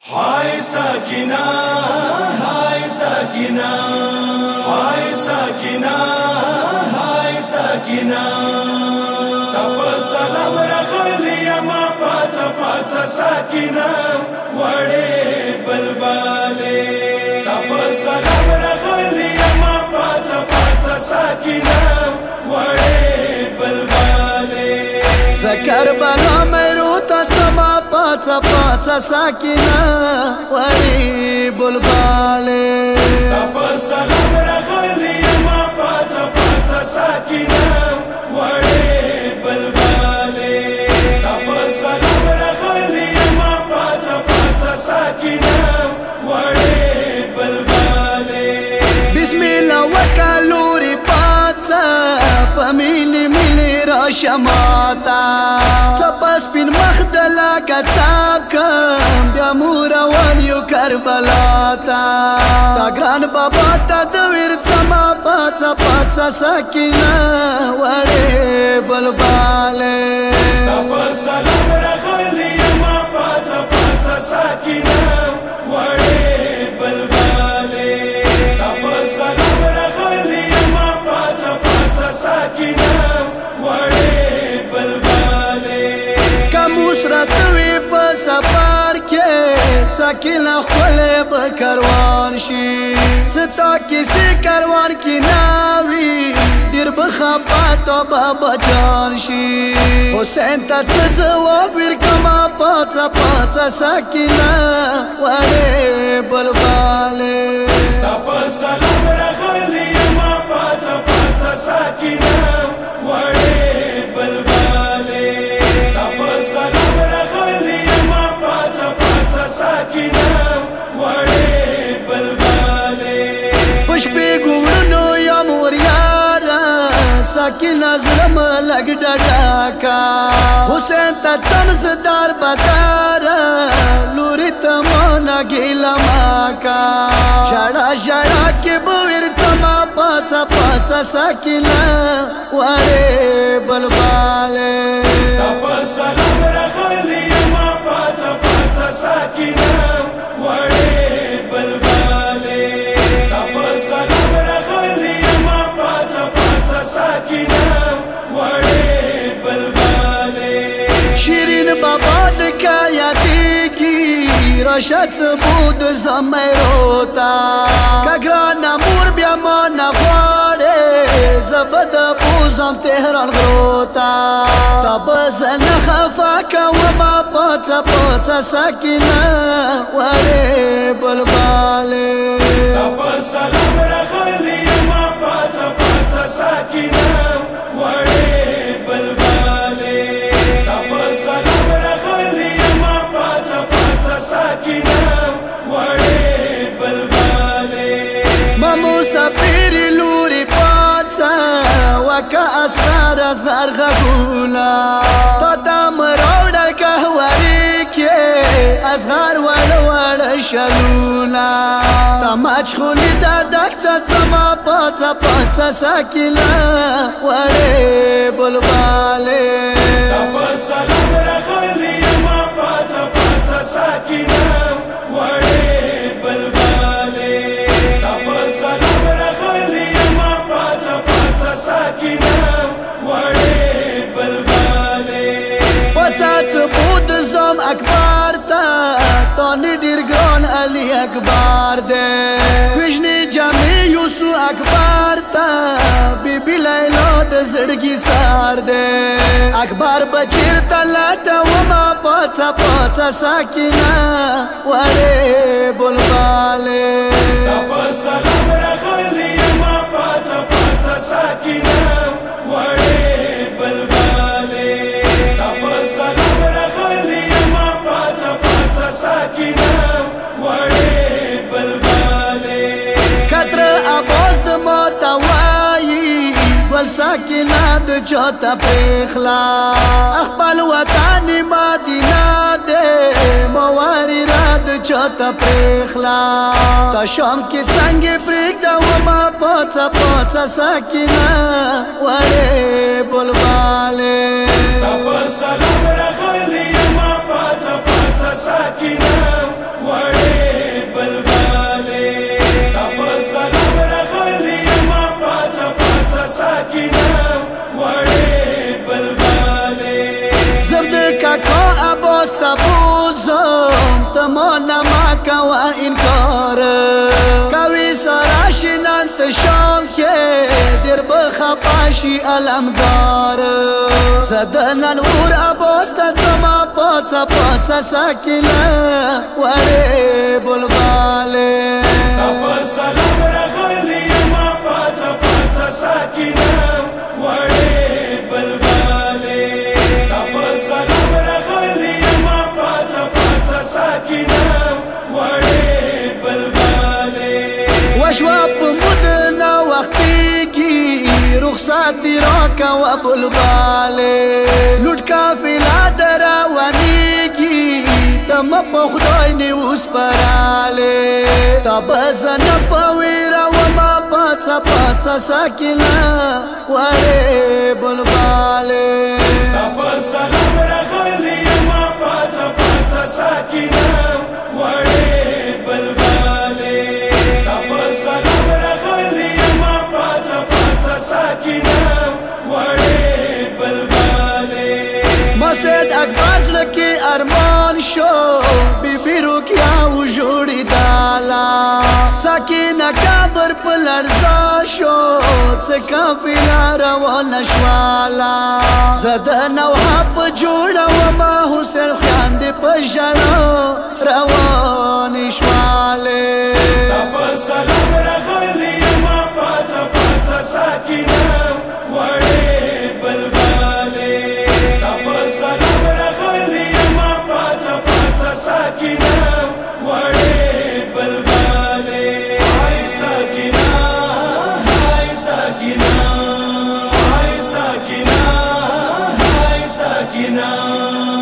हाय साकिना, हाय साकिना, हाय साकिना, हाय साकिना, तप सलाम रखलिया मा पाचा पाचा साकिना वडे बलबाले, तप सलाम रखलिया मा पाचा पाचा साकिना वडे बलबाले, करबला मेरूता चमा पाचा पाचा साकिना वडी बुलबाले, तप सलाम रखलिया मा पाचा पाचा साकिना वडे बलबाले, तप सलाम रखलिया मा पाचा पाचा साकिना वडे बलबाले, बिस्मिल्लाह वकालूरी पाचा पमिली मिली रोशमाता चपस पिन मखदला का चाकम ब्यामुरा वनियो करबलाता ताग्रान बाबा तदवीर चमा पाचा पाचा साकिना वडे बलबाले, तप सलाम रखलिया मा पाचा पाचा साकिना वडे बलबाले, तप सलाम रखलिया मा पाचा पाचा साकिना वडे बलबाले, कमुसरत वी सफर के साकिना खोले बकरवान शी सता किसी करवान की नावी दिर बखबा तो बाबा जान शी हुसैन तजवा फिर कमा पाचा पाचा साकिना वडे बलबाले, तप सलाम रखलिया मा पाचा पाचा साकिना वडे बलबाले, तप सलाम रखलिया मा पाचा पाचा साकिना वडे बलबाले, पुष्पी गुवनो या मोरियारा साकिना ज़लम लग डाका हुसैन तमसदार बतारा लूरी तमोना गिला माका शाड़ा शाड़ा के बुविर चमा पाचा पाचा साकिना वडे बलबाले, तप सलाम रखलिया मा पाचा पाचा साकिना वडे बलबाले, तप सलाम रखलिया मा पाचा पाचा साकिना वडे बलबाले, शिरीन बाबा दकाया देगी रोशत بود زمیروتا کگران مور بیا ما نخواره زبد بوزم تهران غروتا تبزن خفاك وما پاتا پاتا ساکنا وره بلباله، تپ سلام رخلیه ما پاتا پاتا ساکنا وره بلباله، تپ سلام رخلیه ما پاتا پاتا ساکنا وره بلباله، ما مسافر لوري پاتا وکا اسغار اسغار غفولا تدام روڑا کهواری که اسغار وڑا وڑا شلولا تماچ خونی دا دکتا چما پاتا پاتا ساکنا وڑے بلبالے، تپ سلام رخلیه ما پاتا پاتا ساکنا وره بلباله، تپ سلام رخلیه ما پاتا پاتا ساکنا وره بلباله، پاتا بود زم اکبر تا تانی دیر گران علی اکبر ده کشنی جمعی یوسو اکبر تا بی بی لیلا ده زرگی سار ده اکبر بچیر تلاتا وما پاتا پاتا ساکنا وره بلباله، تپ سلام رخلیه ما پاتا پاتا ساکنا وره بلباله، تپ سلام رخلیه ما پاتا پاتا ساکنا وره بلباله، کتر آواز د ماتوایی گل ساکنا د چوتا پرخلا اخبال وطن مدینه ده مواری را د چوتا پرخلا تا شام کی څنګه پرېږ دا وما پاڅا پاڅا ساکنا وړې بلباله، تپ سلام رخلیه ما پاڅا پاڅا ساکنا بشي علمدار زدنن ور ابوست زما پاڅه پاڅه ساکینه وړې بلباله تپ سلام راغلی ما پاڅه پاڅه ساکینه وړې بلباله تپ سلام راغلی ما پاڅه پاڅه ساکینه وړې بلباله وشوا په مدنه وختيږي رخصتي راکا و بلباله لوټ کافلا دروانيږي تم په خدای نه اوس پراله تبزن په ویرا و ما پاڅه پاڅه ساکینه وړې بلباله تپ سلام راغلی ما پاڅه پاڅه ساکینه وړې بلباله تپ سلام راغلی ما پاڅه پاڅه ساکینه وړې بلباله مسجد اکبر لکی ارمان شو بی بی روکیا و جوړی دالا ساکینه کابر په لړزا شو څه کافلا روان شوالا زدن او حب جوړه و ما حسین خان دې په ژړا روان شواله تپ سلام راغلی ما پاڅه پاڅه ساکینه وړې بلباله تپ سلام راغلی ما پاڅه پاڅه ساکینه وړې بلباله هاي ساکینه هاي ساکینه هاي ساکینه هاي ساکینه